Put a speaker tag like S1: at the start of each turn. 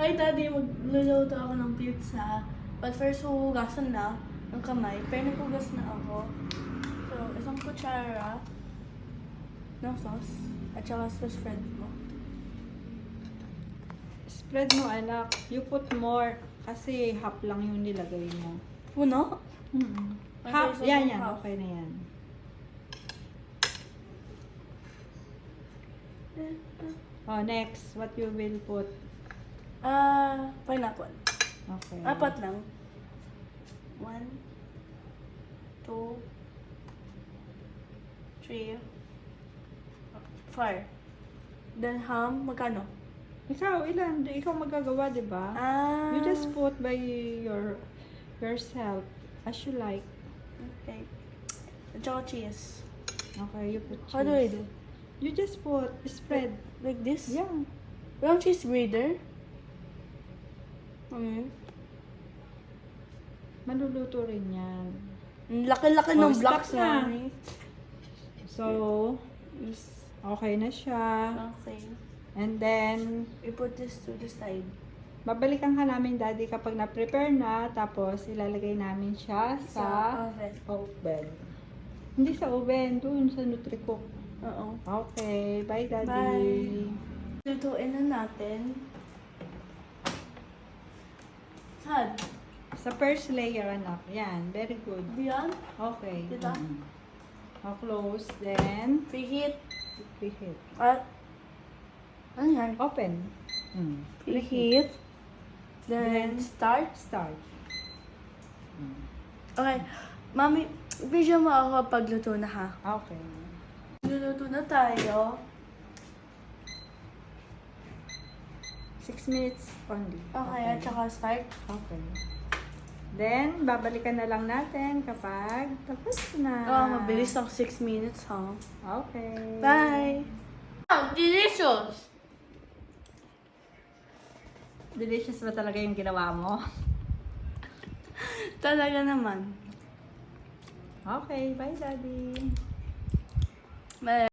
S1: Bye, Daddy. Magluluto ako ng pizza. But first, huhugasan na ng kamay. Pero naghugas na ako. So, isang kutsara ng sauce. At saka sa spread mo.
S2: Spread mo, anak. You put more. Kasi half lang yung nilagay mo.
S1: Puno?
S2: Half,
S1: Okay, so
S2: yan.
S1: half.
S2: Okay na yan. Oh, next. What you will put?
S1: Pineapple.
S2: Okay.
S1: Apat lang. 1, 2, 3, 4. Then ham, magkano?
S2: Ikaw, ilan? Ikaw magagawa, di ba? You just put by yourself as you like.
S1: Okay. At saka cheese.
S2: Okay, you put cheese.
S1: How do I do?
S2: You just put, spread.
S1: Like this?
S2: Yeah.
S1: Walang cheese grater?
S2: Maluluto rin yan.
S1: Ang laki-laki ng
S2: stop
S1: blocks
S2: na.
S1: na.
S2: So, okay na siya.
S1: Okay.
S2: And then,
S1: We put this to the side.
S2: babalikan ka namin, Daddy, kapag na-prepare na. Tapos, ilalagay namin siya sa
S1: oven.
S2: oven. Hindi sa oven, dun sa Nutricook.
S1: Oo.
S2: Okay, bye, Daddy.
S1: Bye. Lutuin na natin. Sad.
S2: Sa first layer, anak. Yan, very good.
S1: Diyan.
S2: Okay.
S1: Dito?
S2: I'll close, then
S1: Preheat.
S2: preheat.
S1: At, ano yan?
S2: Open.
S1: Preheat. Then, start.
S2: Start.
S1: Okay. Mami, video mo ako pag luto na ha.
S2: Okay.
S1: Luluto na tayo.
S2: 6 minutes only.
S1: Okay, at saka start.
S2: Okay. Then, babalikan na lang natin kapag tapos na.
S1: Mabilis ang 6 minutes ha.
S2: Okay.
S1: Bye! Delicious!
S2: Delicious ba talaga yung ginawa mo?
S1: Talaga naman.
S2: Okay, bye, Daddy.
S1: Bye!